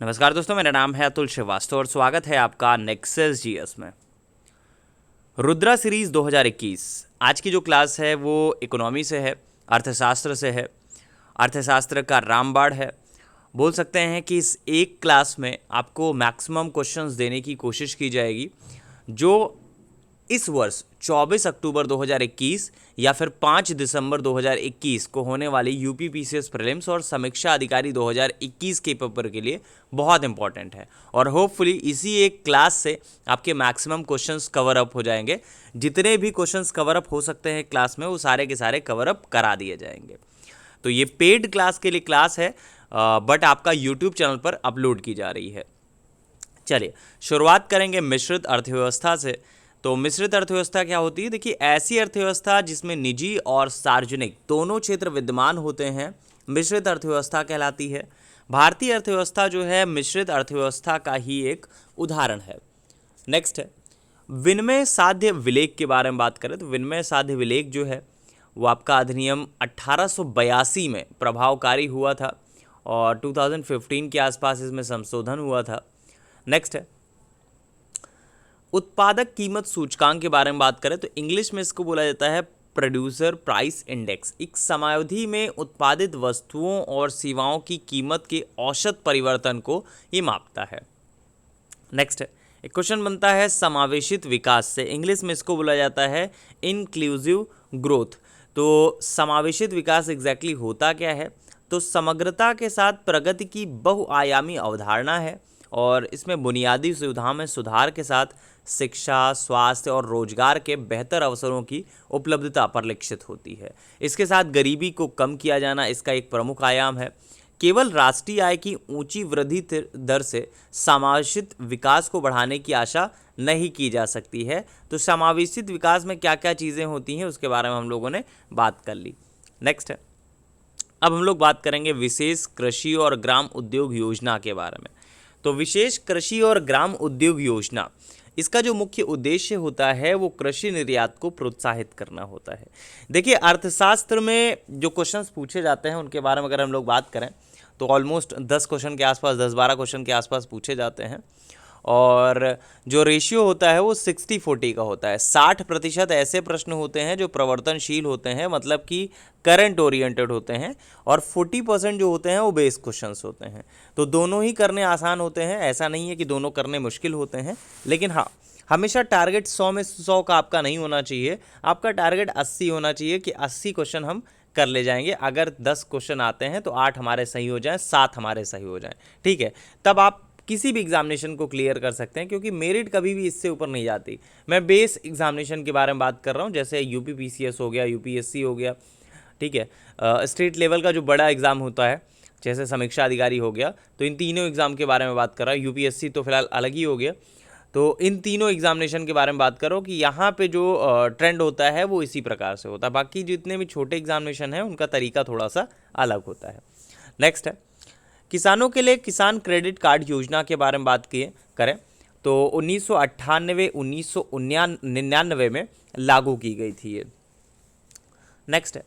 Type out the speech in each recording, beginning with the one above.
नमस्कार दोस्तों, मेरा नाम है अतुल श्रीवास्तव और स्वागत है आपका नेक्सस जीएस में। रुद्रा सीरीज 2021 आज की जो क्लास है वो इकोनॉमी से है, अर्थशास्त्र से है। अर्थशास्त्र का रामबाण है। बोल सकते हैं कि इस एक क्लास में आपको मैक्सिमम क्वेश्चंस देने की कोशिश की जाएगी जो इस वर्ष 24 अक्टूबर 2021 या फिर 5 दिसंबर 2021 को होने वाली यूपी पीसीएस प्रीलिम्स और समीक्षा अधिकारी 2021 के पेपर के लिए बहुत इंपॉर्टेंट है। और होपफुली इसी एक क्लास से आपके मैक्सिमम क्वेश्चंस कवर अप हो जाएंगे। जितने भी क्वेश्चंस कवर अप हो सकते हैं क्लास में वो सारे के सारे कवर अप करा दिए जाएंगे। तो ये पेड क्लास के लिए क्लास है, बट आपका यूट्यूब चैनल पर अपलोड की जा रही है। चलिए शुरुआत करेंगे मिश्रित अर्थव्यवस्था से। तो मिश्रित अर्थव्यवस्था क्या होती है? देखिए, ऐसी अर्थव्यवस्था जिसमें निजी और सार्वजनिक दोनों क्षेत्र विद्यमान होते हैं मिश्रित अर्थव्यवस्था कहलाती है। भारतीय अर्थव्यवस्था जो है मिश्रित अर्थव्यवस्था का ही एक उदाहरण है। नेक्स्ट है विनिमय साध्य विलेख के बारे में बात करें तो विनिमय साध्य विलेख जो है वो आपका अधिनियम 1882 में प्रभावकारी हुआ था और 2015 के आसपास इसमें संशोधन हुआ था। नेक्स्ट है उत्पादक कीमत सूचकांक के बारे में बात करें तो इंग्लिश में इसको बोला जाता है प्रोड्यूसर प्राइस इंडेक्स। एक समयावधि में उत्पादित वस्तुओं और सेवाओं की कीमत के औसत परिवर्तन को ये मापता है। नेक्स्ट है एक क्वेश्चन बनता है समावेशित विकास से। इंग्लिश में इसको बोला जाता है इंक्लूसिव ग्रोथ। तो समावेशित विकास एग्जैक्टली होता क्या है? तो समग्रता के साथ प्रगति की बहुआयामी अवधारणा है और इसमें बुनियादी सुविधाओं में सुधार के साथ शिक्षा, स्वास्थ्य और रोजगार के बेहतर अवसरों की उपलब्धता परिलक्षित होती है। इसके साथ गरीबी को कम किया जाना इसका एक प्रमुख आयाम है। केवल राष्ट्रीय आय की ऊंची वृद्धि दर से समावेशित विकास को बढ़ाने की आशा नहीं की जा सकती है। तो समावेशित विकास में क्या क्या चीज़ें होती हैं उसके बारे में हम लोगों ने बात कर ली। नेक्स्ट है अब हम लोग बात करेंगे विशेष कृषि और ग्राम उद्योग योजना के बारे में। तो विशेष कृषि और ग्राम उद्योग योजना इसका जो मुख्य उद्देश्य होता है वो कृषि निर्यात को प्रोत्साहित करना होता है। देखिए, अर्थशास्त्र में जो क्वेश्चंस पूछे जाते हैं उनके बारे में अगर हम लोग बात करें तो ऑलमोस्ट 10 क्वेश्चन के आसपास, 10-12 क्वेश्चन के आसपास पूछे जाते हैं और जो रेशियो होता है वो 60-40 का होता है। 60% ऐसे प्रश्न होते हैं जो प्रवर्तनशील होते हैं, मतलब कि करंट ओरिएंटेड होते हैं, और 40% जो होते हैं वो बेस क्वेश्चंस होते हैं। तो दोनों ही करने आसान होते हैं, ऐसा नहीं है कि दोनों करने मुश्किल होते हैं। लेकिन हाँ, हमेशा टारगेट 100 में 100 का आपका नहीं होना चाहिए। आपका टारगेट 80 होना चाहिए कि 80 क्वेश्चन हम कर ले जाएंगे। अगर 10 क्वेश्चन आते हैं तो 8 हमारे सही हो जाएं, 7 हमारे सही हो जाएं, ठीक है, तब आप किसी भी एग्जामिनेशन को क्लियर कर सकते हैं, क्योंकि मेरिट कभी भी इससे ऊपर नहीं जाती। मैं बेस एग्जामिनेशन के बारे में बात कर रहा हूँ, जैसे यूपी पीसीएस हो गया, यूपीएससी हो गया, ठीक है, स्टेट लेवल का जो बड़ा एग्ज़ाम होता है जैसे समीक्षा अधिकारी हो गया। तो इन तीनों एग्ज़ाम के बारे में बात कर रहा है। यूपीएससी तो फिलहाल अलग ही हो गया। तो इन तीनों एग्जामिनेशन के बारे में बात करो कि यहाँ पे जो ट्रेंड होता है वो इसी प्रकार से होता है। बाकी जितने भी छोटे एग्जामिनेशन हैं उनका तरीका थोड़ा सा अलग होता है। नेक्स्ट है किसानों के लिए किसान क्रेडिट कार्ड योजना के बारे में बात किए करें तो 1998-1999 में लागू की गई थी ये। नेक्स्ट है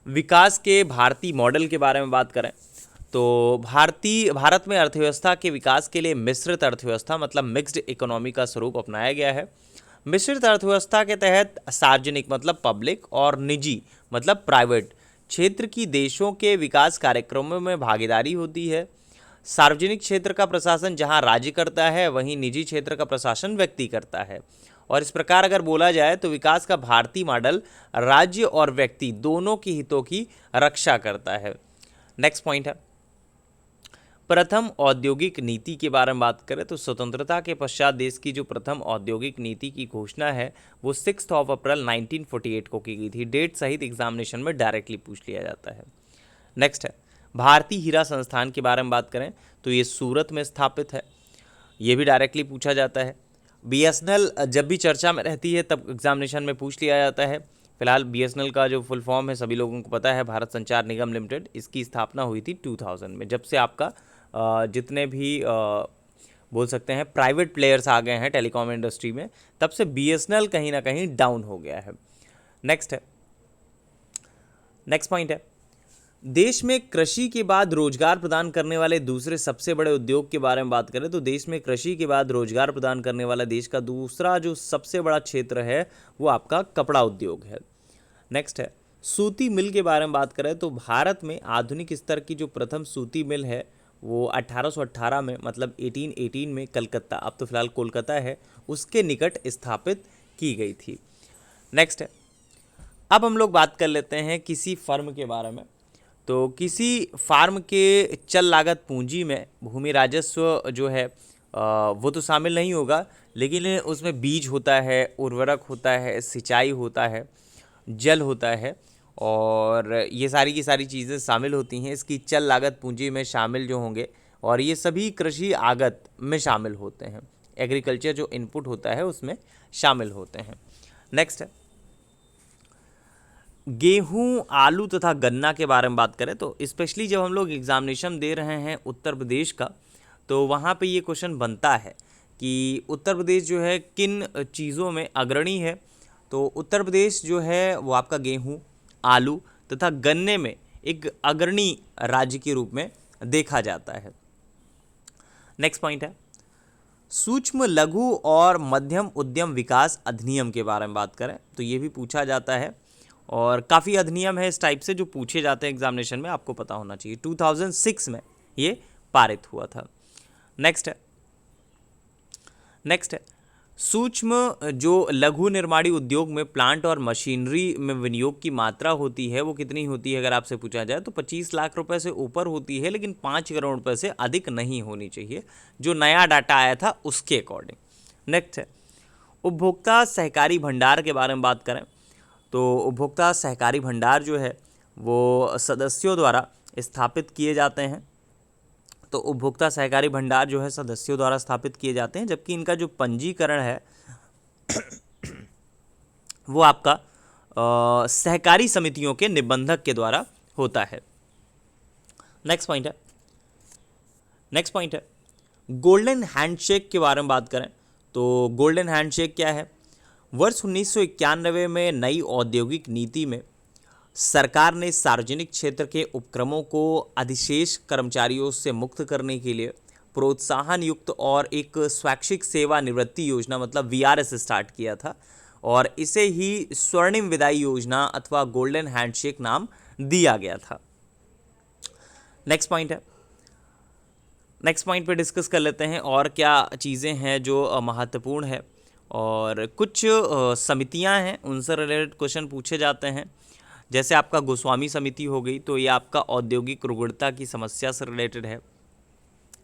विकास के भारतीय मॉडल के बारे में बात करें तो भारत में अर्थव्यवस्था के विकास के लिए मिश्रित अर्थव्यवस्था मतलब मिक्स्ड इकोनॉमी का स्वरूप अपनाया गया है। मिश्रित अर्थव्यवस्था के तहत सार्वजनिक मतलब पब्लिक और निजी मतलब प्राइवेट क्षेत्र की देशों के विकास कार्यक्रमों में भागीदारी होती है। सार्वजनिक क्षेत्र का प्रशासन जहां राज्य करता है वहीं निजी क्षेत्र का प्रशासन व्यक्ति करता है। और इस प्रकार अगर बोला जाए तो विकास का भारतीय मॉडल राज्य और व्यक्ति दोनों की हितों की रक्षा करता है। नेक्स्ट पॉइंट है प्रथम औद्योगिक नीति के बारे में बात करें तो स्वतंत्रता के पश्चात देश की जो प्रथम औद्योगिक नीति की घोषणा है वो 6 अप्रैल 1948 को की गई थी। डेट सहित एग्जामिनेशन में डायरेक्टली पूछ लिया जाता है। नेक्स्ट है भारतीय हीरा संस्थान के बारे में बात करें तो ये सूरत में स्थापित है, ये भी डायरेक्टली पूछा जाता है। बीएसएनएल जब भी चर्चा में रहती है तब एग्जामिनेशन में पूछ लिया जाता है। फिलहाल बीएसएनएल का जो फुल फॉर्म है सभी लोगों को पता है, भारत संचार निगम लिमिटेड। इसकी स्थापना हुई थी 2000 में। जब से आपका जितने भी बोल सकते हैं प्राइवेट प्लेयर्स आ गए हैं टेलीकॉम इंडस्ट्री में, तब से बीएसएनएल कहीं ना कहीं डाउन हो गया है। नेक्स्ट पॉइंट है देश में कृषि के बाद रोजगार प्रदान करने वाले दूसरे सबसे बड़े उद्योग के बारे में बात करें तो देश में कृषि के बाद रोजगार प्रदान करने वाला देश का दूसरा जो सबसे बड़ा क्षेत्र है वो आपका कपड़ा उद्योग है। नेक्स्ट है सूती मिल के बारे में बात करें तो भारत में आधुनिक स्तर की जो प्रथम सूती मिल है वो 1818 में मतलब 1818 में कलकत्ता, अब तो फिलहाल कोलकाता है, उसके निकट स्थापित की गई थी। नेक्स्ट है अब हम लोग बात कर लेते हैं किसी फर्म के बारे में। तो किसी फार्म के चल लागत पूंजी में भूमि राजस्व जो है वो तो शामिल नहीं होगा, लेकिन उसमें बीज होता है, उर्वरक होता है, सिंचाई होता है, जल होता है और ये सारी की सारी चीज़ें शामिल होती हैं इसकी चल लागत पूंजी में शामिल जो होंगे, और ये सभी कृषि आगत में शामिल होते हैं, एग्रीकल्चर जो इनपुट होता है उसमें शामिल होते हैं। नेक्स्ट है गेहूं, आलू तथा गन्ना के बारे में बात करें तो स्पेशली जब हम लोग एग्जामिनेशन दे रहे हैं उत्तर प्रदेश का तो वहाँ पे ये क्वेश्चन बनता है कि उत्तर प्रदेश जो है किन चीज़ों में अग्रणी है। तो उत्तर प्रदेश जो है वो आपका गेहूं, आलू तथा गन्ने में एक अग्रणी राज्य के रूप में देखा जाता है। नेक्स्ट पॉइंट है सूक्ष्म लघु और मध्यम उद्यम विकास अधिनियम के बारे में बात करें तो ये भी पूछा जाता है और काफ़ी अधिनियम है इस टाइप से जो पूछे जाते हैं एग्जामिनेशन में, आपको पता होना चाहिए। 2006 में ये पारित हुआ था। नेक्स्ट है सूक्ष्म जो लघु निर्माणी उद्योग में प्लांट और मशीनरी में विनियोग की मात्रा होती है वो कितनी होती है अगर आपसे पूछा जाए तो 25 लाख रुपए से ऊपर होती है, लेकिन 5 करोड़ रुपए से अधिक नहीं होनी चाहिए, जो नया डाटा आया था उसके अकॉर्डिंग। नेक्स्ट है उपभोक्ता सहकारी भंडार के बारे में बात करें तो उपभोक्ता सहकारी भंडार जो है वो सदस्यों द्वारा स्थापित किए जाते हैं। तो उपभोक्ता सहकारी भंडार जो है सदस्यों द्वारा स्थापित किए जाते हैं, जबकि इनका जो पंजीकरण है वो आपका सहकारी समितियों के निबंधक के द्वारा होता है। नेक्स्ट पॉइंट है गोल्डन हैंडशेक के बारे में बात करें तो गोल्डन हैंडशेक क्या है। वर्ष 1991 में नई औद्योगिक नीति में सरकार ने सार्वजनिक क्षेत्र के उपक्रमों को अधिशेष कर्मचारियों से मुक्त करने के लिए प्रोत्साहन युक्त और एक स्वैच्छिक सेवा निवृत्ति योजना मतलब VRS स्टार्ट किया था, और इसे ही स्वर्णिम विदाई योजना अथवा गोल्डन हैंडशेक नाम दिया गया था। नेक्स्ट पॉइंट पे डिस्कस कर लेते हैं और क्या चीज़ें हैं जो महत्वपूर्ण है, और कुछ समितियां हैं उनसे रिलेटेड क्वेश्चन पूछे जाते हैं। जैसे आपका गोस्वामी समिति हो गई तो ये आपका औद्योगिक रुग्णता की समस्या से रिलेटेड है।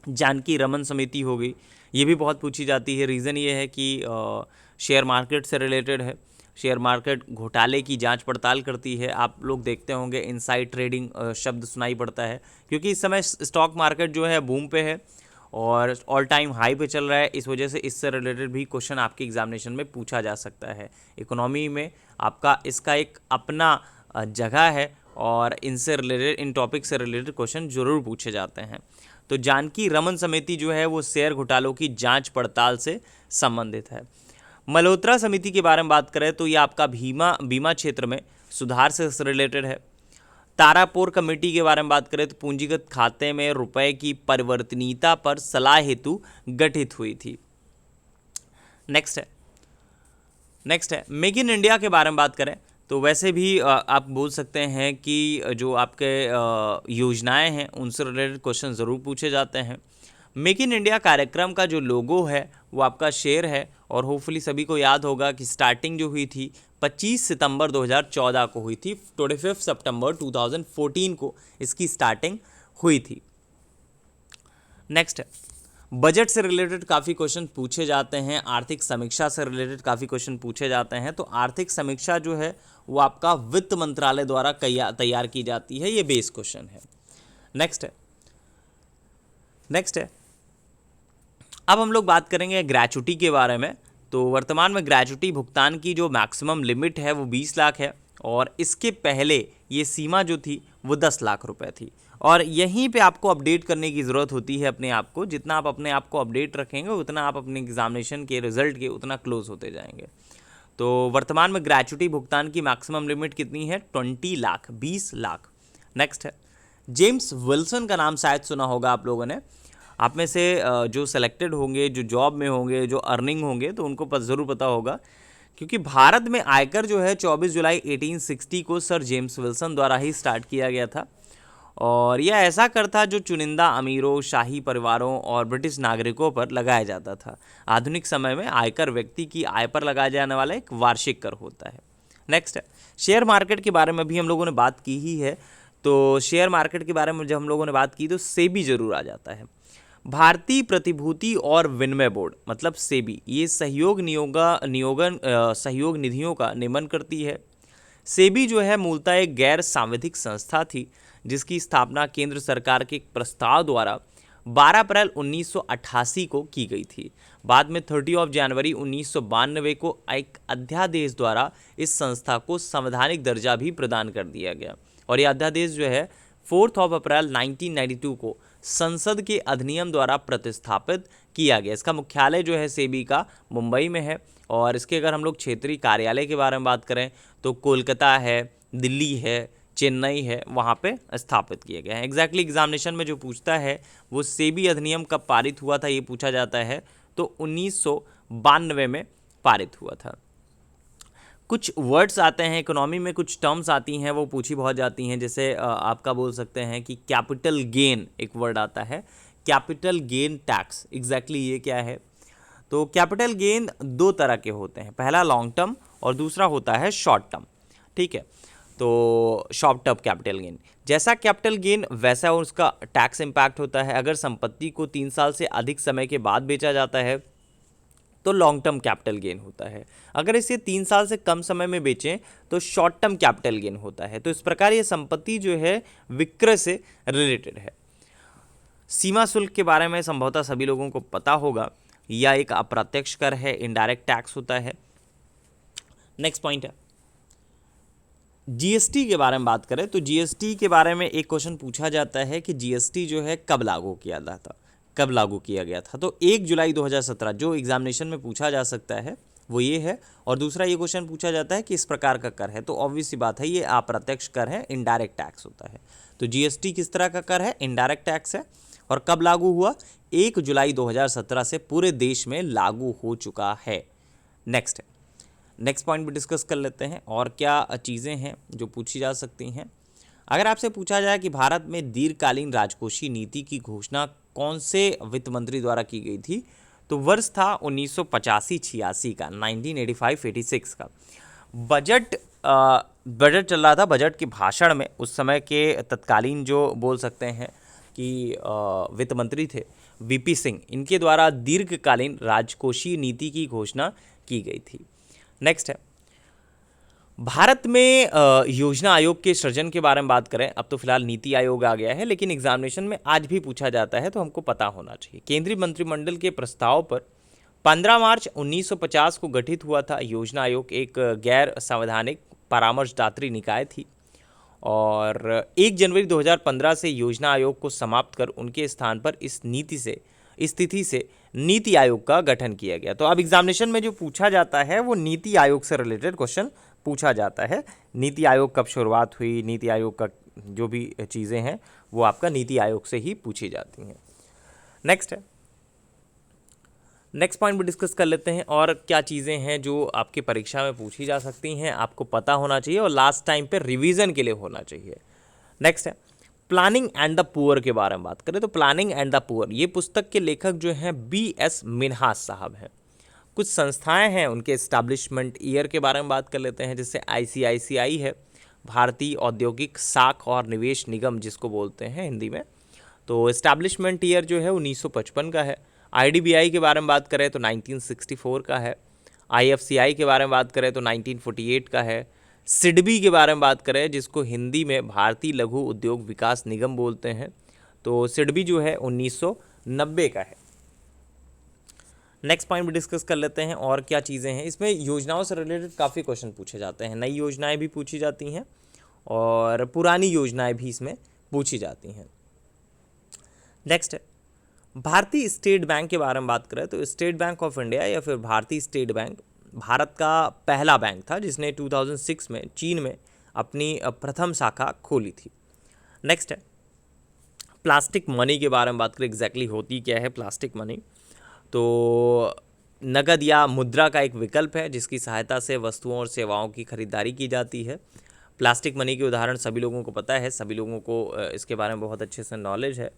जानकी रमन समिति हो गई, ये भी बहुत पूछी जाती है। रीज़न ये है कि शेयर मार्केट से रिलेटेड है, शेयर मार्केट घोटाले की जांच पड़ताल करती है। आप लोग देखते होंगे इनसाइड ट्रेडिंग शब्द सुनाई पड़ता है, क्योंकि इस समय स्टॉक मार्केट जो है बूम पे है और ऑल टाइम हाई पे चल रहा है, इस वजह से इससे रिलेटेड भी क्वेश्चन आपके एग्जामिनेशन में पूछा जा सकता है। इकोनॉमी में आपका इसका एक अपना जगह है और इनसे रिलेटेड इन टॉपिक से रिलेटेड क्वेश्चन जरूर पूछे जाते हैं। तो जानकी रमन समिति जो है वो शेयर घोटालों की जांच पड़ताल से संबंधित है। मल्होत्रा समिति के बारे में बात करें तो ये आपका बीमा क्षेत्र में सुधार से रिलेटेड है। तारापुर कमेटी के बारे में बात करें तो पूंजीगत खाते में रुपए की परिवर्तनीयता पर सलाह हेतु गठित हुई थी। नेक्स्ट है मेक इन इंडिया के बारे में बात करें तो वैसे भी आप बोल सकते हैं कि जो आपके योजनाएं हैं उनसे रिलेटेड क्वेश्चन ज़रूर पूछे जाते हैं। मेक इन इंडिया कार्यक्रम का जो लोगो है वो आपका शेर है, और होपफुली सभी को याद होगा कि स्टार्टिंग जो हुई थी 25 सितंबर 2014 को हुई थी। 25 सितंबर 2014 को इसकी स्टार्टिंग हुई थी। नेक्स्ट है बजट से रिलेटेड काफ़ी क्वेश्चन पूछे जाते हैं, आर्थिक समीक्षा से रिलेटेड काफ़ी क्वेश्चन पूछे जाते हैं। तो आर्थिक समीक्षा जो है वो आपका वित्त मंत्रालय द्वारा तैयार की जाती है, ये बेस क्वेश्चन है। नेक्स्ट है अब हम लोग बात करेंगे ग्रेच्युटी के बारे में। तो वर्तमान में ग्रेच्युटी भुगतान की जो मैक्सिमम लिमिट है वो 20 लाख है, और इसके पहले ये सीमा जो थी वो 10 लाख रुपए थी। और यहीं पे आपको अपडेट करने की ज़रूरत होती है अपने आप को। जितना आप अपने आप को अपडेट रखेंगे उतना आप अपने एग्जामिनेशन के रिजल्ट के उतना क्लोज होते जाएंगे। तो वर्तमान में ग्रेच्युटी भुगतान की मैक्सिमम लिमिट कितनी है? 20 लाख, 20 लाख। नेक्स्ट है जेम्स विल्सन का नाम शायद सुना होगा आप लोगों ने। आप में से जो सेलेक्टेड होंगे, जो जॉब में होंगे, जो अर्निंग होंगे, तो उनको ज़रूर पता होगा, क्योंकि भारत में आयकर जो है 24 जुलाई 1860 को सर जेम्स विल्सन द्वारा ही स्टार्ट किया गया था। और यह ऐसा कर था जो चुनिंदा अमीरों, शाही परिवारों और ब्रिटिश नागरिकों पर लगाया जाता था। आधुनिक समय में आयकर व्यक्ति की आय पर लगाया जाने वाला एक वार्षिक कर होता है। नेक्स्ट है, शेयर मार्केट के बारे में भी हम लोगों ने बात की ही है। तो शेयर मार्केट के बारे में जब हम लोगों ने बात की तो सेबी जरूर आ जाता है। भारतीय प्रतिभूति और विनिमय बोर्ड मतलब सेबी, ये सहयोग निधियों का नियमन करती है। सेबी जो है मूलतः एक गैर सांविधिक संस्था थी, जिसकी स्थापना केंद्र सरकार के एक प्रस्ताव द्वारा 12 अप्रैल 1988 को की गई थी। बाद में 30 जनवरी 1992 को एक अध्यादेश द्वारा इस संस्था को संवैधानिक दर्जा भी प्रदान कर दिया गया। और यह अध्यादेश जो है 4 अप्रैल 1992 को संसद के अधिनियम द्वारा प्रतिस्थापित किया गया। इसका मुख्यालय जो है सेबी का मुंबई में है। और इसके अगर हम लोग क्षेत्रीय कार्यालय के बारे में बात करें तो कोलकाता है, दिल्ली है, चेन्नई है, वहाँ पे स्थापित किए गए हैं। एग्जैक्टली एग्जामिनेशन में जो पूछता है वो सेबी अधिनियम कब पारित हुआ था, ये पूछा जाता है, तो 1992 में पारित हुआ था। कुछ वर्ड्स आते हैं इकोनॉमी में, कुछ टर्म्स आती हैं, वो पूछी बहुत जाती हैं। जैसे आपका बोल सकते हैं कि कैपिटल गेन एक वर्ड आता है, कैपिटल गेन टैक्स, एग्जैक्टली ये क्या है? तो कैपिटल गेन दो तरह के होते हैं, पहला लॉन्ग टर्म और दूसरा होता है शॉर्ट टर्म। ठीक है, तो शॉर्ट टर्म कैपिटल गेन, जैसा कैपिटल गेन वैसा उसका टैक्स इम्पैक्ट होता है। अगर संपत्ति को 3 साल से अधिक समय के बाद बेचा जाता है तो लॉन्ग टर्म कैपिटल गेन होता है। अगर इसे 3 साल से कम समय में बेचें तो शॉर्ट टर्म कैपिटल गेन होता है। तो इस प्रकार ये संपत्ति जो है विक्रय से रिलेटेड है। सीमा शुल्क के बारे में संभवतः सभी लोगों को पता होगा, यह एक अप्रत्यक्ष कर है, इनडायरेक्ट टैक्स होता है। नेक्स्ट पॉइंट है जीएसटी के बारे में बात करें तो जीएसटी के बारे में एक क्वेश्चन पूछा जाता है कि जीएसटी जो है कब लागू किया गया था। तो 1 जुलाई 2017 जो एग्जामिनेशन में पूछा जा सकता है वो ये है। और दूसरा ये क्वेश्चन पूछा जाता है कि इस प्रकार का कर है, तो ऑब्वियस सी बात है ये अप्रत्यक्ष कर है, इनडायरेक्ट टैक्स होता है। तो जीएसटी किस तरह का कर है? इनडायरेक्ट टैक्स है। और कब लागू हुआ? 1 जुलाई 2017 से पूरे देश में लागू हो चुका है। नेक्स्ट पॉइंट भी डिस्कस कर लेते हैं और क्या चीज़ें हैं जो पूछी जा सकती हैं। अगर आपसे पूछा जाए कि भारत में दीर्घकालीन राजकोषीय नीति की घोषणा कौन से वित्त मंत्री द्वारा की गई थी, तो वर्ष था 1985-86 का, 1985-86 का। बजट चल रहा था। बजट के भाषण में उस समय के तत्कालीन जो बोल सकते हैं कि वित्त मंत्री थे वीपी सिंह, इनके द्वारा दीर्घकालीन राजकोषीय नीति की घोषणा की गई थी। नेक्स्ट है भारत में योजना आयोग के सृजन के बारे में बात करें। अब तो फिलहाल नीति आयोग आ गया है, लेकिन एग्जामिनेशन में आज भी पूछा जाता है तो हमको पता होना चाहिए। केंद्रीय मंत्रिमंडल के प्रस्ताव पर 15 मार्च 1950 को गठित हुआ था योजना आयोग। एक गैर संवैधानिक परामर्शदात्री निकाय थी और 1 जनवरी 2015 से योजना आयोग को समाप्त कर उनके स्थान पर इस तिथि से नीति आयोग का गठन किया गया। तो अब एग्जामिनेशन में जो पूछा जाता है वो नीति आयोग से रिलेटेड क्वेश्चन पूछा जाता है। नीति आयोग कब शुरुआत हुई, नीति आयोग का जो भी चीज़ें हैं वो आपका नीति आयोग से ही पूछी जाती हैं। नेक्स्ट पॉइंट भी डिस्कस कर लेते हैं और क्या चीज़ें हैं जो आपकी परीक्षा में पूछी जा सकती हैं, आपको पता होना चाहिए और लास्ट टाइम पे रिवीजन के लिए होना चाहिए। नेक्स्ट है प्लानिंग एंड द पुअर के बारे में बात करें तो प्लानिंग एंड द पुअर, ये पुस्तक के लेखक जो हैं BS मिन्हास साहब हैं। कुछ संस्थाएं हैं, उनके एस्टैब्लिशमेंट ईयर के बारे में बात कर लेते हैं। जैसे ICICI है, भारतीय औद्योगिक साख और निवेश निगम जिसको बोलते हैं हिंदी में, तो एस्टैब्लिशमेंट ईयर जो है 1955 का है। IDBI के बारे में बात करें तो 1964 का है। IFCI के बारे में बात करें तो 1948 का है। सिडबी के बारे में बात करें जिसको हिंदी में भारतीय लघु उद्योग विकास निगम बोलते हैं, तो सिडबी जो है 1990 का है। नेक्स्ट पॉइंट भी डिस्कस कर लेते हैं और क्या चीज़ें हैं। इसमें योजनाओं से रिलेटेड काफ़ी क्वेश्चन पूछे जाते हैं। नई योजनाएं भी पूछी जाती हैं और पुरानी योजनाएं भी इसमें पूछी जाती हैं। नेक्स्ट है भारतीय स्टेट बैंक के बारे में बात करें तो स्टेट बैंक ऑफ इंडिया या फिर भारतीय स्टेट बैंक भारत का पहला बैंक था जिसने 2006 में चीन में अपनी प्रथम शाखा खोली थी। नेक्स्ट है प्लास्टिक मनी के बारे में बात करें, एग्जैक्टली होती क्या है प्लास्टिक मनी। तो नकद या मुद्रा का एक विकल्प है जिसकी सहायता से वस्तुओं और सेवाओं की खरीदारी की जाती है। प्लास्टिक मनी के उदाहरण सभी लोगों को पता है, सभी लोगों को इसके बारे में बहुत अच्छे से नॉलेज है।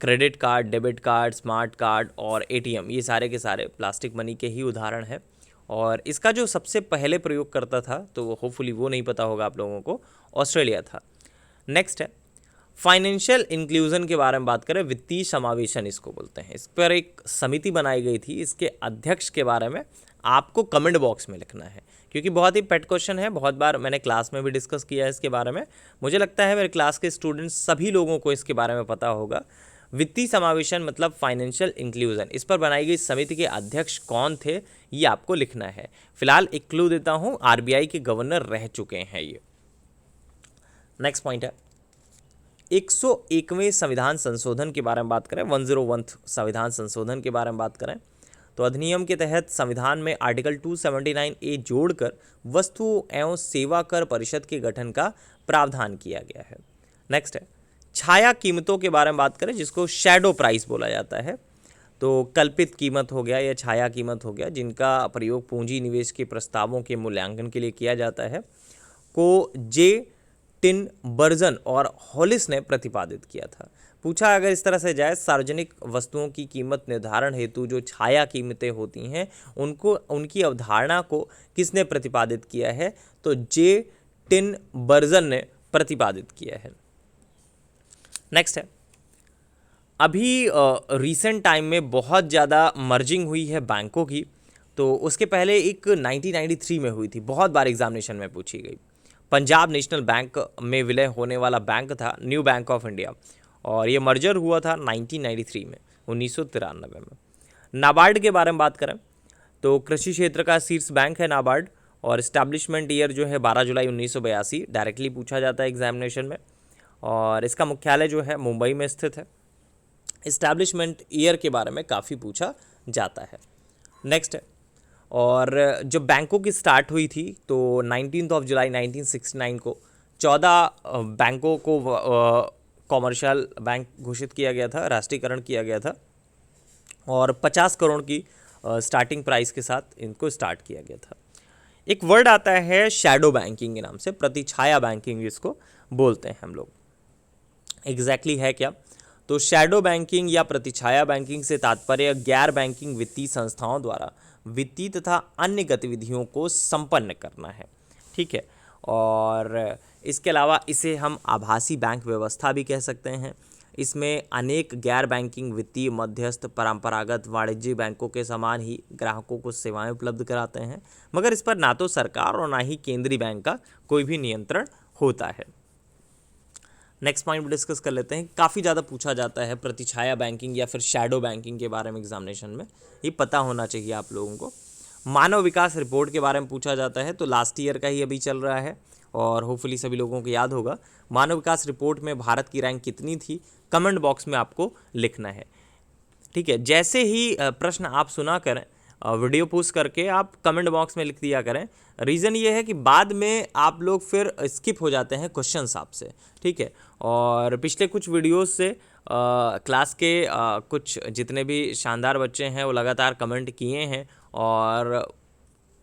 Credit card, debit card, smart card और एटीएम, ये सारे के सारे प्लास्टिक मनी के ही उदाहरण हैं। और इसका जो सबसे पहले प्रयोग करता था, तो होपफुली वो नहीं पता होगा आप लोगों को, ऑस्ट्रेलिया था। नेक्स्ट है फाइनेंशियल इंक्लूजन के बारे में बात करें, वित्तीय समावेशन इसको बोलते हैं। इस पर एक समिति बनाई गई थी, इसके अध्यक्ष के बारे में आपको कमेंट बॉक्स में लिखना है, क्योंकि बहुत ही पेट क्वेश्चन है, बहुत बार मैंने क्लास में भी डिस्कस किया है इसके बारे में। मुझे लगता है मेरे क्लास के स्टूडेंट्स सभी लोगों को इसके बारे में पता होगा। वित्तीय समावेशन मतलब फाइनेंशियल इंक्लूजन, इस पर बनाई गई समिति के अध्यक्ष कौन थे ये आपको लिखना है। फिलहाल एक क्लू देता हूँ, आरबीआई के गवर्नर रह चुके हैं ये। नेक्स्ट पॉइंट है 101वें संविधान संशोधन के बारे में बात करें, 101 संविधान संशोधन के बारे में बात करें तो अधिनियम के तहत संविधान में आर्टिकल 279A जोड़कर वस्तु एवं सेवा कर परिषद के गठन का प्रावधान किया गया है। नेक्स्ट है छाया कीमतों के बारे में बात करें, जिसको शैडो प्राइस बोला जाता है। तो कल्पित कीमत हो गया या छाया कीमत हो गया, जिनका प्रयोग पूंजी निवेश के प्रस्तावों के मूल्यांकन के लिए किया जाता है, को जे टिन बर्जन और हॉलिस ने प्रतिपादित किया था। पूछा अगर इस तरह से जाए, सार्वजनिक वस्तुओं की कीमत निर्धारण हेतु जो छाया कीमतें होती हैं उनको, उनकी अवधारणा को किसने प्रतिपादित किया है, तो जे टिन बर्जन ने प्रतिपादित किया है। नेक्स्ट है अभी रीसेंट टाइम में बहुत ज़्यादा मर्जिंग हुई है बैंकों की, तो उसके पहले एक 1993 में हुई थी, बहुत बार एग्जामिनेशन में पूछी गई। पंजाब नेशनल बैंक में विलय होने वाला बैंक था न्यू बैंक ऑफ इंडिया, और ये मर्जर हुआ था 1993 में, 1993 में। नाबार्ड के बारे में बात करें तो कृषि क्षेत्र का शीर्ष बैंक है नाबार्ड, और इस्टेब्लिशमेंट ईयर जो है 12 जुलाई 1982, डायरेक्टली पूछा जाता है एग्जामिनेशन में, और इसका मुख्यालय जो है मुंबई में स्थित है। इस्टेब्लिशमेंट ईयर के बारे में काफ़ी पूछा जाता है। नेक्स्ट है, और जब बैंकों की स्टार्ट हुई थी तो 19 जुलाई 1969 को 14 बैंकों को कॉमर्शियल बैंक घोषित किया गया था, राष्ट्रीयकरण किया गया था, और 50 करोड़ की स्टार्टिंग प्राइस के साथ इनको स्टार्ट किया गया था। एक वर्ड आता है शैडो बैंकिंग के नाम से, प्रतिछाया बैंकिंग जिसको बोलते हैं हम लोग। एग्जैक्टली है क्या, तो शैडो बैंकिंग या प्रतिछाया बैंकिंग से तात्पर्य गैर बैंकिंग वित्तीय संस्थाओं द्वारा वित्तीय तथा अन्य गतिविधियों को संपन्न करना है। ठीक है, और इसके अलावा इसे हम आभासी बैंक व्यवस्था भी कह सकते हैं। इसमें अनेक गैर बैंकिंग वित्तीय मध्यस्थ परंपरागत वाणिज्यिक बैंकों के समान ही ग्राहकों को सेवाएं उपलब्ध कराते हैं, मगर इस पर ना तो सरकार और ना ही केंद्रीय बैंक का कोई भी नियंत्रण होता है। नेक्स्ट पॉइंट डिस्कस कर लेते हैं। काफ़ी ज़्यादा पूछा जाता है प्रतिछाया बैंकिंग या फिर शैडो बैंकिंग के बारे में एग्जामिनेशन में, ये पता होना चाहिए आप लोगों को। मानव विकास रिपोर्ट के बारे में पूछा जाता है, तो लास्ट ईयर का ही अभी चल रहा है और होपफुली सभी लोगों को याद होगा। मानव विकास रिपोर्ट में भारत की रैंक कितनी थी, कमेंट बॉक्स में आपको लिखना है। ठीक है, जैसे ही प्रश्न आप सुना करें, वीडियो पोस्ट करके आप कमेंट बॉक्स में लिख दिया करें। रीज़न ये है कि बाद में आप लोग फिर स्किप हो जाते हैं क्वेश्चंस आपसे। ठीक है, और पिछले कुछ वीडियोस से क्लास के कुछ जितने भी शानदार बच्चे हैं वो लगातार कमेंट किए हैं, और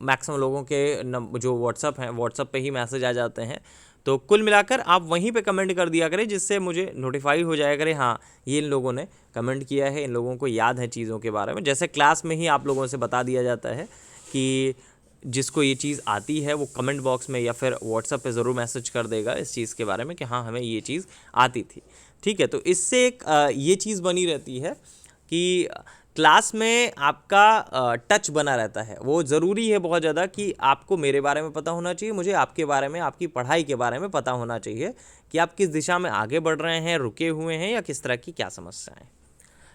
मैक्सिमम लोगों के जो व्हाट्सअप हैं, व्हाट्सअप पे ही मैसेज आ जाते हैं। तो कुल मिलाकर आप वहीं पे कमेंट कर दिया करें, जिससे मुझे नोटिफाई हो जाया करे, हाँ ये इन लोगों ने कमेंट किया है, इन लोगों को याद है चीज़ों के बारे में। जैसे क्लास में ही आप लोगों से बता दिया जाता है कि जिसको ये चीज़ आती है वो कमेंट बॉक्स में या फिर व्हाट्सएप पे ज़रूर मैसेज कर देगा इस चीज़ के बारे में कि हाँ हमें ये चीज़ आती थी। ठीक है, तो इससे एक ये चीज़ बनी रहती है कि क्लास में आपका टच बना रहता है। वो ज़रूरी है बहुत ज़्यादा कि आपको मेरे बारे में पता होना चाहिए, मुझे आपके बारे में, आपकी पढ़ाई के बारे में पता होना चाहिए कि आप किस दिशा में आगे बढ़ रहे हैं, रुके हुए हैं, या किस तरह की क्या समस्याएं।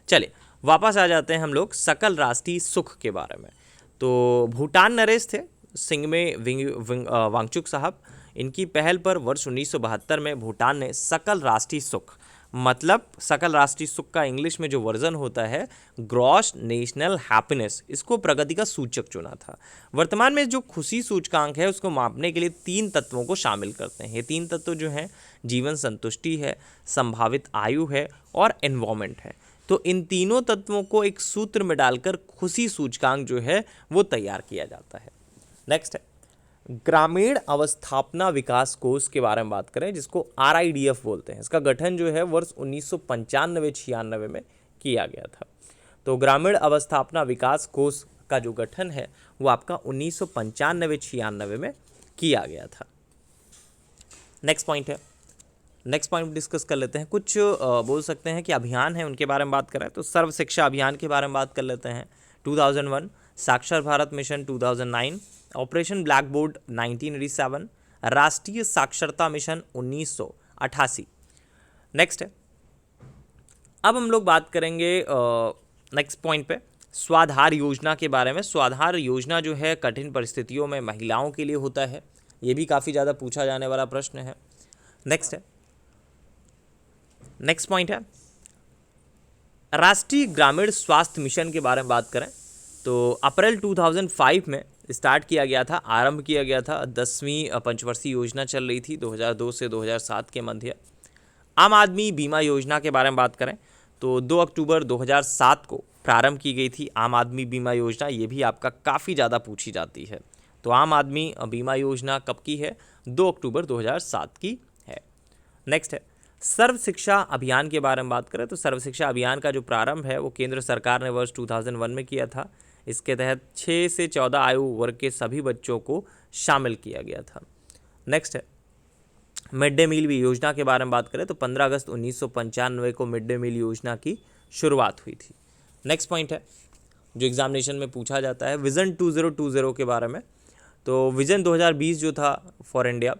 चलिए वापस आ जाते हैं हम लोग सकल राष्ट्रीय सुख के बारे में। तो भूटान नरेश थे सिंगमे वांगचुक साहब, इनकी पहल पर वर्ष 1972 में भूटान ने सकल राष्ट्रीय सुख मतलब सकल राष्ट्रीय सुख का इंग्लिश में जो वर्जन होता है ग्रॉस नेशनल हैप्पीनेस, इसको प्रगति का सूचक चुना था। वर्तमान में जो खुशी सूचकांक है उसको मापने के लिए 3 तत्वों को शामिल करते हैं। ये 3 तत्व जो हैं जीवन संतुष्टि है, संभावित आयु है और एनवायरमेंट है। तो इन तीनों तत्वों को एक सूत्र में डालकर खुशी सूचकांक जो है वो तैयार किया जाता है। नेक्स्ट है ग्रामीण अवस्थापना विकास कोष के बारे में बात करें, जिसको RIDF बोलते हैं। इसका गठन जो है वर्ष 1995-96 में किया गया था। तो ग्रामीण अवस्थापना विकास कोष का जो गठन है वो आपका 1995-96 में किया गया था। नेक्स्ट पॉइंट डिस्कस कर लेते हैं। कुछ बोल सकते हैं कि अभियान है उनके बारे में बात करें तो सर्व शिक्षा अभियान के बारे में बात कर लेते हैं। 2001 साक्षर Bharat mission 2009, operation black board 1987, राष्ट्रीय साक्षरता मिशन 1988। नेक्स्ट है, अब हम लोग बात करेंगे नेक्स्ट पॉइंट पे स्वाधार योजना के बारे में। स्वाधार योजना जो है कठिन परिस्थितियों में महिलाओं के लिए होता है, ये भी काफ़ी ज़्यादा पूछा जाने वाला प्रश्न है। नेक्स्ट पॉइंट है राष्ट्रीय ग्रामीण स्वास्थ्य मिशन के बारे में बात करें तो अप्रैल 2005 में स्टार्ट किया गया था, आरंभ किया गया था। 10वीं पंचवर्षीय योजना चल रही थी 2002 से 2007 के मध्य। आम आदमी बीमा योजना के बारे में बात करें तो 2 अक्टूबर 2007 को प्रारंभ की गई थी आम आदमी बीमा योजना। ये भी आपका काफ़ी ज़्यादा पूछी जाती है। तो आम आदमी बीमा योजना कब की है? 2 अक्टूबर 2007 की है। नेक्स्ट है सर्व शिक्षा अभियान के बारे में बात करें तो सर्व शिक्षा अभियान का जो प्रारंभ है वो केंद्र सरकार ने वर्ष 2001 में किया था। इसके तहत 6 से 14 आयु वर्ग के सभी बच्चों को शामिल किया गया था। नेक्स्ट है मिड डे मील योजना के बारे में बात करें तो 15 अगस्त 1995 को मिड डे मील योजना की शुरुआत हुई थी। नेक्स्ट पॉइंट है जो एग्जामिनेशन में पूछा जाता है विजन 2020 के बारे में। तो विजन 2020 जो था फॉर इंडिया,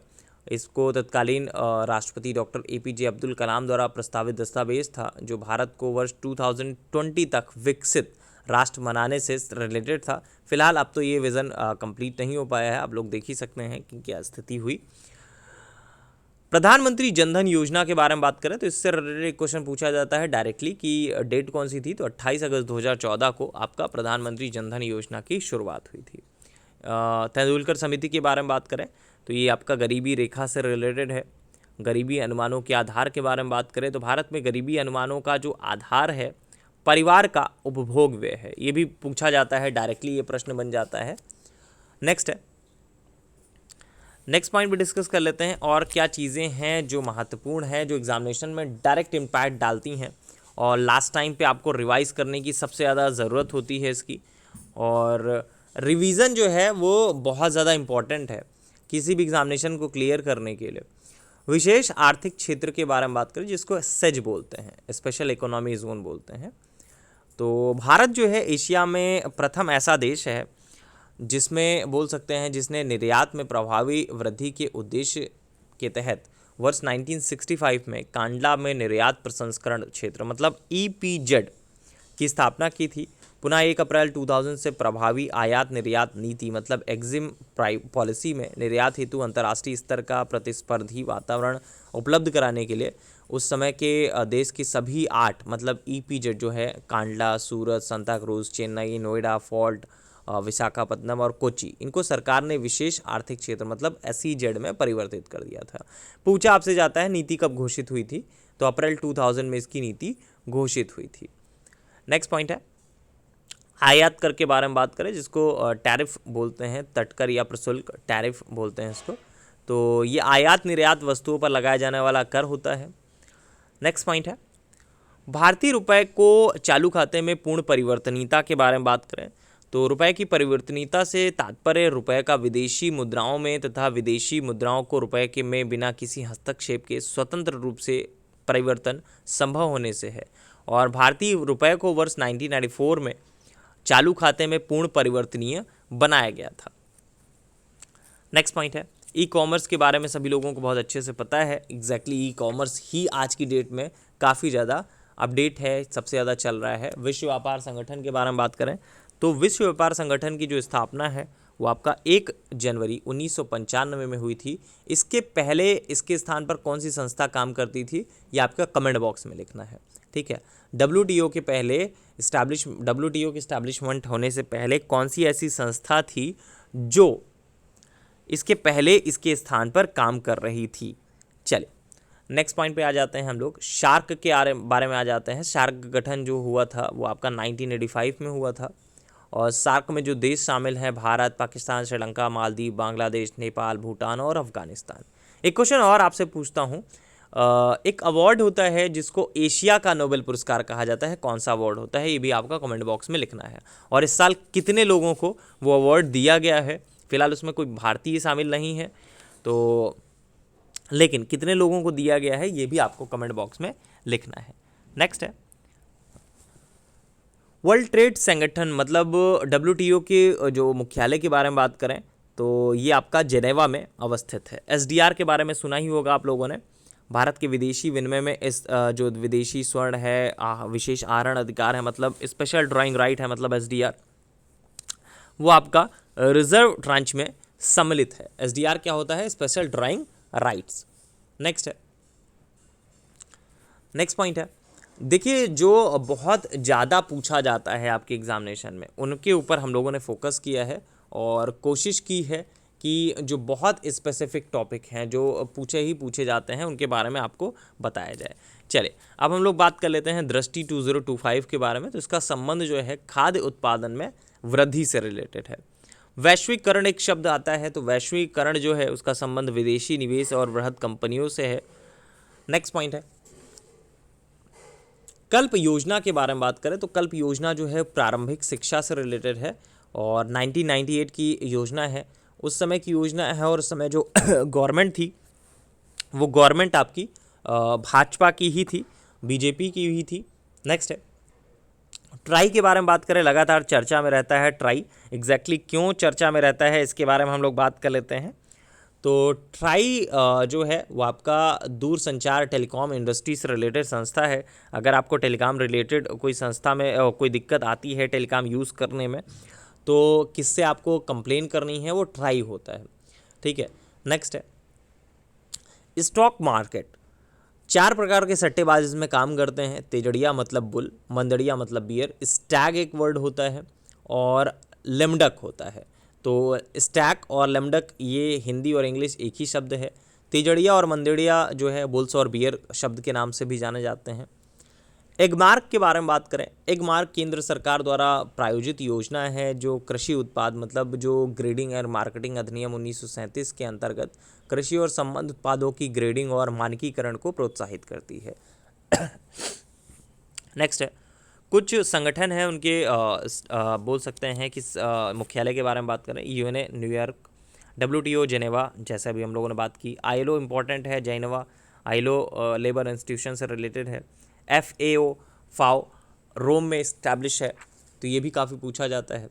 इसको तत्कालीन राष्ट्रपति डॉक्टर APJ अब्दुल कलाम द्वारा प्रस्तावित दस्तावेज था जो भारत को वर्ष 2020 तक विकसित राष्ट्र बनाने से रिलेटेड था। फिलहाल अब तो ये विज़न कंप्लीट नहीं हो पाया है, आप लोग देख ही सकते हैं कि क्या स्थिति हुई। प्रधानमंत्री जनधन योजना के बारे में बात करें तो इससे रिलेटेड क्वेश्चन पूछा जाता है डायरेक्टली कि डेट कौन सी थी, तो 28 अगस्त 2014 को आपका प्रधानमंत्री जनधन योजना की शुरुआत हुई थी। तेंदुलकर समिति के बारे में बात करें तो ये आपका गरीबी रेखा से रिलेटेड है। गरीबी अनुमानों के आधार के बारे में बात करें तो भारत में गरीबी अनुमानों का जो आधार है परिवार का उपभोग व्यय है, ये भी पूछा जाता है डायरेक्टली, ये प्रश्न बन जाता है। नेक्स्ट पॉइंट भी डिस्कस कर लेते हैं और क्या चीज़ें हैं जो महत्वपूर्ण हैं जो एग्जामिनेशन में डायरेक्ट इम्पैक्ट डालती हैं और लास्ट टाइम पे आपको रिवाइज करने की सबसे ज़्यादा ज़रूरत होती है इसकी। और रिवीजन जो है वो बहुत ज़्यादा इम्पॉर्टेंट है किसी भी एग्जामिनेशन को क्लियर करने के लिए। विशेष आर्थिक क्षेत्र के बारे में बात करें जिसको सेज बोलते हैं, स्पेशल इकोनॉमी जोन बोलते हैं। तो भारत जो है एशिया में प्रथम ऐसा देश है जिसमें बोल सकते हैं जिसने निर्यात में प्रभावी वृद्धि के उद्देश्य के तहत वर्ष 1965 में कांडला में निर्यात प्रसंस्करण क्षेत्र मतलब EPZ की स्थापना की थी। पुनः 1 अप्रैल 2000 से प्रभावी आयात निर्यात नीति मतलब एग्जिम पॉलिसी में निर्यात हेतु अंतर्राष्ट्रीय स्तर का प्रतिस्पर्धी वातावरण उपलब्ध कराने के लिए उस समय के देश की सभी 8 मतलब EPZ जो है कांडला, सूरत, सांता क्रूज, चेन्नई, नोएडा, फोर्ट, विशाखापत्तनम और कोच्चि, इनको सरकार ने विशेष आर्थिक क्षेत्र मतलब SEZ में परिवर्तित कर दिया था। पूछा आपसे जाता है नीति कब घोषित हुई थी, तो अप्रैल 2000 में इसकी नीति घोषित हुई थी। नेक्स्ट पॉइंट है आयात कर के बारे में बात करें जिसको टैरिफ बोलते हैं, तटकर या प्रशुल्क टैरिफ बोलते हैं इसको। तो ये आयात निर्यात वस्तुओं पर लगाया जाने वाला कर होता है। नेक्स्ट पॉइंट है भारतीय रुपए को चालू खाते में पूर्ण परिवर्तनीयता के बारे में बात करें तो रुपए की परिवर्तनीयता से तात्पर्य रुपए का विदेशी मुद्राओं में तथा विदेशी मुद्राओं को रुपए के में बिना किसी हस्तक्षेप के स्वतंत्र रूप से परिवर्तन संभव होने से है। और भारतीय रुपए को वर्ष 1994 में चालू खाते में पूर्ण परिवर्तनीय बनाया गया था। नेक्स्ट पॉइंट है ई-कॉमर्स के बारे में सभी लोगों को बहुत अच्छे से पता है। एग्जैक्टली ई-कॉमर्स ही आज की डेट में काफ़ी ज़्यादा अपडेट है, सबसे ज़्यादा चल रहा है। विश्व व्यापार संगठन के बारे में बात करें तो विश्व व्यापार संगठन की जो स्थापना है वो आपका 1 जनवरी 1995 में हुई थी। इसके पहले इसके स्थान पर कौन सी संस्था काम करती थी, ये आपका कमेंट बॉक्स में लिखना है, ठीक है। WTO के इस्टेब्लिशमेंट होने से पहले कौन सी ऐसी संस्था थी जो इसके पहले इसके स्थान पर काम कर रही थी। चलिए नेक्स्ट पॉइंट पे आ जाते हैं हम लोग, शार्क के बारे में आ जाते हैं। शार्क का गठन जो हुआ था वो आपका 1985 में हुआ था, और शार्क में जो देश शामिल हैं भारत, पाकिस्तान, श्रीलंका, मालदीव, बांग्लादेश, नेपाल, भूटान और अफगानिस्तान। एक क्वेश्चन और आपसे पूछता हूँ, एक अवार्ड होता है जिसको एशिया का नोबेल पुरस्कार कहा जाता है, कौन सा अवार्ड होता है, ये भी आपका कमेंट बॉक्स में लिखना है। और इस साल कितने लोगों को वो अवार्ड दिया गया है, फिलहाल उसमें कोई भारतीय शामिल नहीं है तो, लेकिन कितने लोगों को दिया गया है ये भी आपको कमेंट बॉक्स में लिखना है। नेक्स्ट है वर्ल्ड ट्रेड संगठन, मतलब WTO के जो मुख्यालय के बारे में बात करें तो ये आपका जेनेवा में अवस्थित है। SDR के बारे में सुना ही होगा आप लोगों ने। भारत के विदेशी विनिमय में इस जो विदेशी स्वर्ण है, विशेष आहरण अधिकार है, मतलब स्पेशल ड्राइंग राइट है, मतलब SDR, वो आपका रिजर्व ट्रांच में सम्मिलित है। SDR क्या होता है, स्पेशल ड्राइंग राइट्स। नेक्स्ट है, नेक्स्ट पॉइंट है, देखिए जो बहुत ज़्यादा पूछा जाता है आपके एग्जामिनेशन में उनके ऊपर हम लोगों ने फोकस किया है और कोशिश की है कि जो बहुत स्पेसिफिक टॉपिक हैं जो पूछे जाते हैं उनके बारे में आपको बताया जाए। चलिए अब हम लोग बात कर लेते हैं दृष्टि 2025 के बारे में। तो इसका संबंध जो है खाद्य उत्पादन में वृद्धि से रिलेटेड है। वैश्वीकरण एक शब्द आता है, तो वैश्वीकरण जो है उसका संबंध विदेशी निवेश और वृहद कंपनियों से है। नेक्स्ट पॉइंट है कल्प योजना के बारे में बात करें तो कल्प योजना जो है प्रारंभिक शिक्षा से रिलेटेड है और 1998 की योजना है, उस समय की योजना है। और उस समय जो गवर्नमेंट थी वो गवर्नमेंट आपकी भाजपा की ही थी, BJP की ही थी। नेक्स्ट है ट्राई के बारे में बात करें, लगातार चर्चा में रहता है ट्राई। एग्जैक्टली क्यों चर्चा में रहता है इसके बारे में हम लोग बात कर लेते हैं। तो ट्राई जो है वो आपका दूरसंचार टेलीकॉम इंडस्ट्री से रिलेटेड संस्था है। अगर आपको टेलीकॉम रिलेटेड कोई संस्था में कोई दिक्कत आती है टेलीकॉम यूज़ करने में, तो किससे आपको कंप्लेन करनी है, वो ट्राई होता है, ठीक है। नेक्स्ट है स्टॉक मार्केट। 4 प्रकार के सट्टेबाज इसमें काम करते हैं। तेजड़िया मतलब बुल, मंदड़िया मतलब बियर, स्टैग एक वर्ड होता है और लेमडक होता है। तो स्टैक और लेमडक ये हिंदी और इंग्लिश एक ही शब्द है। तेजड़िया और मंदड़िया जो है बुल्स और बियर शब्द के नाम से भी जाने जाते हैं। एगमार्क के बारे में बात करें, एगमार्क केंद्र सरकार द्वारा प्रायोजित योजना है जो कृषि उत्पाद, मतलब जो ग्रेडिंग और मार्केटिंग अधिनियम 1937 के अंतर्गत कृषि और संबद्ध उत्पादों की ग्रेडिंग और मानकीकरण को प्रोत्साहित करती है। नेक्स्ट है कुछ संगठन हैं उनके बोल सकते हैं कि मुख्यालय के बारे में बात करें, UN न्यूयॉर्क, WTO जेनेवा, जैसा भी हम लोगों ने बात की। ILO इंपॉर्टेंट है, जेनेवा ILO लेबर इंस्टीट्यूशन से रिलेटेड है। FAO फाओ रोम में इस्टेब्लिश है, तो ये भी काफ़ी पूछा जाता है।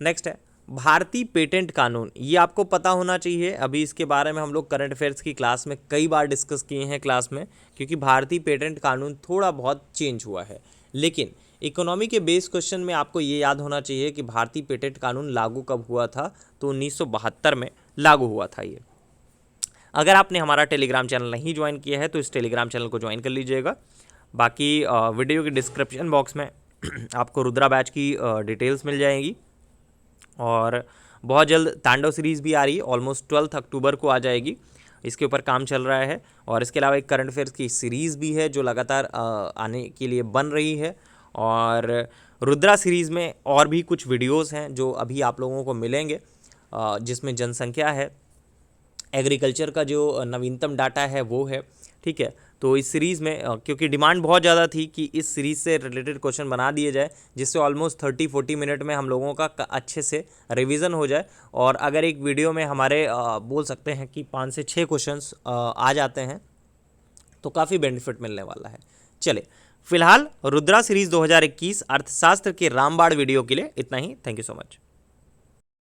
नेक्स्ट है भारतीय पेटेंट कानून, ये आपको पता होना चाहिए। अभी इसके बारे में हम लोग करंट अफेयर्स की क्लास में कई बार डिस्कस किए हैं क्लास में, क्योंकि भारतीय पेटेंट कानून थोड़ा बहुत चेंज हुआ है। लेकिन इकोनॉमी के बेस क्वेश्चन में आपको ये याद होना चाहिए कि भारतीय पेटेंट कानून लागू कब हुआ था, तो 1972 में लागू हुआ था ये। अगर आपने हमारा टेलीग्राम चैनल नहीं ज्वाइन किया है तो इस टेलीग्राम चैनल को ज्वाइन कर लीजिएगा। बाकी वीडियो के डिस्क्रिप्शन बॉक्स में आपको रुद्रा बैच की डिटेल्स मिल जाएंगी और बहुत जल्द तांडव सीरीज़ भी आ रही है, ऑलमोस्ट 12 अक्टूबर को आ जाएगी। इसके ऊपर काम चल रहा है और इसके अलावा एक करंट अफेयर्स की सीरीज़ भी है जो लगातार आने के लिए बन रही है। और रुद्रा सीरीज़ में और भी कुछ वीडियोस हैं जो अभी आप लोगों को मिलेंगे, जिसमें जनसंख्या है, एग्रीकल्चर का जो नवीनतम डाटा है वो है, ठीक है। तो इस सीरीज़ में क्योंकि डिमांड बहुत ज़्यादा थी कि इस सीरीज़ से रिलेटेड क्वेश्चन बना दिए जाए, जिससे ऑलमोस्ट 30-40 मिनट में हम लोगों का अच्छे से रिवीजन हो जाए। और अगर एक वीडियो में हमारे बोल सकते हैं कि 5 से 6 क्वेश्चंस आ जाते हैं तो काफ़ी बेनिफिट मिलने वाला है। चलिए फिलहाल रुद्रा सीरीज़ 2021 अर्थशास्त्र के रामबाण वीडियो के लिए इतना ही। Thank you so much.